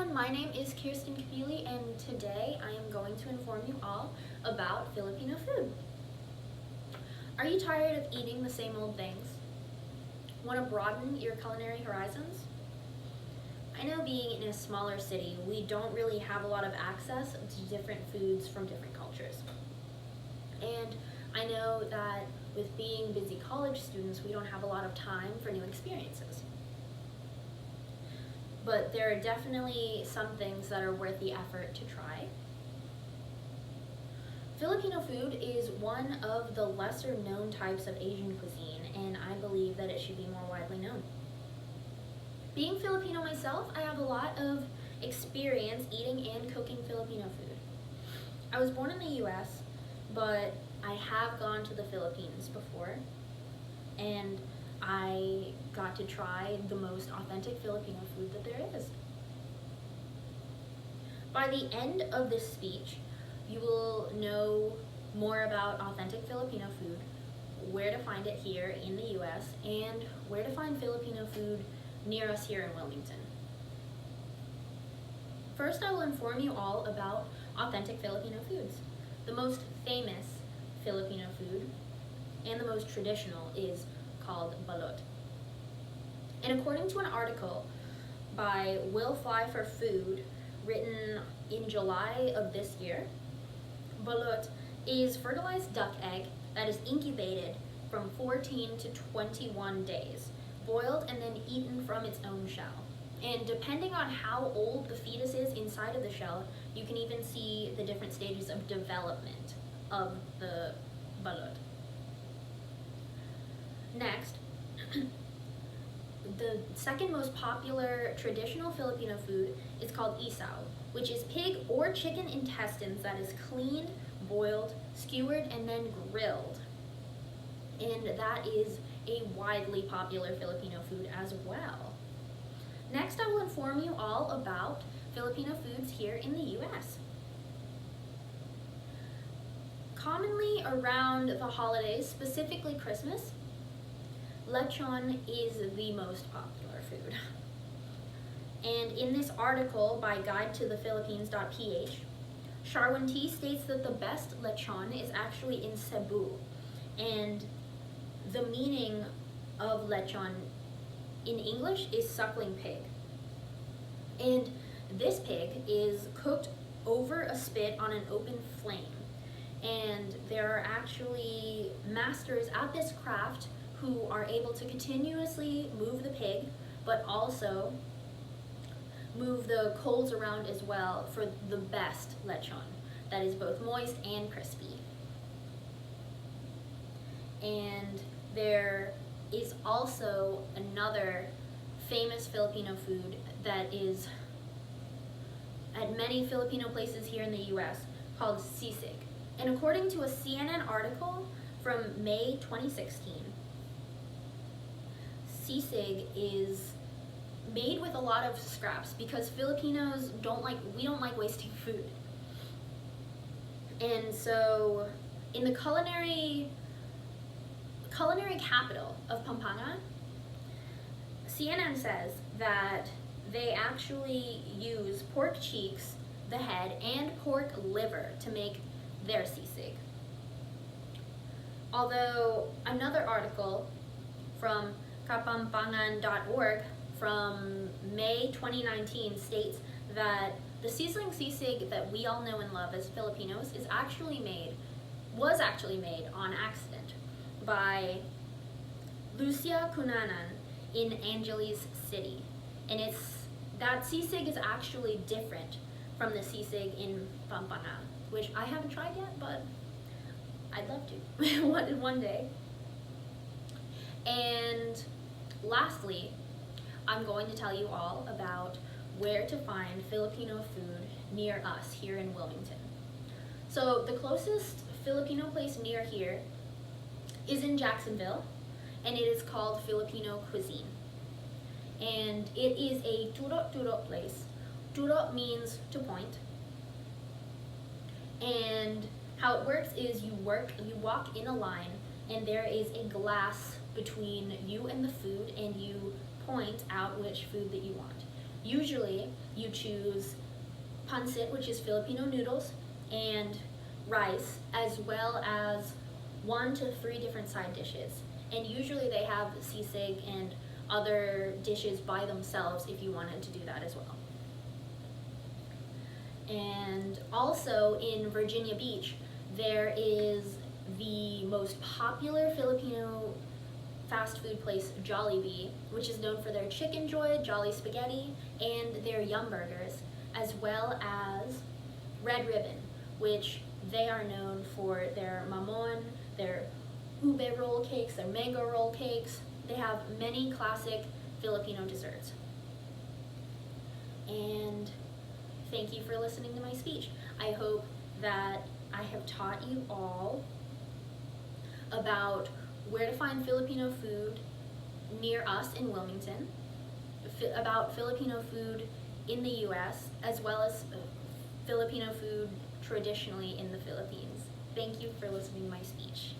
everyone, my name is Kirsten Kapili, and today I am going to inform you all about Filipino food. Are you tired of eating the same old things? Want to broaden your culinary horizons? I know being in a smaller city, we don't really have a lot of access to different foods from different cultures. And I know that with being busy college students, we don't have a lot of time for new experiences. But there are definitely some things that are worth the effort to try. Filipino food is one of the lesser known types of Asian cuisine, and I believe that it should be more widely known. Being Filipino myself, I have a lot of experience eating and cooking Filipino food. I was born in the US, but I have gone to the Philippines before, and I got to try the most authentic Filipino food that there is. By the end of this speech, you will know more about authentic Filipino food, where to find it here in the US, and where to find Filipino food near us here in Wilmington. First, I will inform you all about authentic Filipino foods. The most famous Filipino food and the most traditional is called balut. And according to an article by Will Fly for Food written in July of this year, balut is fertilized duck egg that is incubated from 14 to 21 days, boiled and then eaten from its own shell. And depending on how old the fetus is inside of the shell, you can even see the different stages of development of the balut. Next, the second most popular traditional Filipino food is called isaw, which is pig or chicken intestines that is cleaned, boiled, skewered, and then grilled. And that is a widely popular Filipino food as well. Next, I will inform you all about Filipino foods here in the US. Commonly around the holidays, specifically Christmas, lechon is the most popular food. And in this article by guidetothephilippines.ph, Sharwin T states that the best lechon is actually in Cebu. And the meaning of lechon in English is suckling pig. And this pig is cooked over a spit on an open flame. And there are actually masters at this craft who are able to continuously move the pig, but also move the coals around as well for the best lechon that is both moist and crispy. And there is also another famous Filipino food that is at many Filipino places here in the US called sisig. And according to a CNN article from May 2016, sisig is made with a lot of scraps because Filipinos don't like wasting food. And so in the culinary capital of Pampanga, CNN says that they actually use pork cheeks, the head, and pork liver to make their sisig. Although another article from kapampangan.org from May 2019 states that the sizzling sisig that we all know and love as Filipinos was actually made on accident by Lucia Cunanan in Angeles City. And that sisig is actually different from the sisig in Pampanga, which I haven't tried yet, but I'd love to one day. And lastly, I'm going to tell you all about where to find Filipino food near us here in Wilmington. So the closest Filipino place near here is in Jacksonville, and it is called Filipino Cuisine. And it is a turo place. Turo means to point. And how it works is you walk in a line, and there is a glass between you and the food, and you point out which food that you want. Usually you choose pancit, which is Filipino noodles, and rice, as well as 1 to 3 different side dishes. And usually they have sisig and other dishes by themselves if you wanted to do that as well. And also in Virginia Beach, there is the most popular Filipino fast food place, Jollibee, which is known for their Chicken Joy, Jolly Spaghetti, and their Yum Burgers, as well as Red Ribbon, which they are known for their mamon, their ube roll cakes, their mango roll cakes. They have many classic Filipino desserts. And thank you for listening to my speech. I hope that I have taught you all about where to find Filipino food near us in Wilmington, about Filipino food in the US, as well as Filipino food traditionally in the Philippines. Thank you for listening to my speech.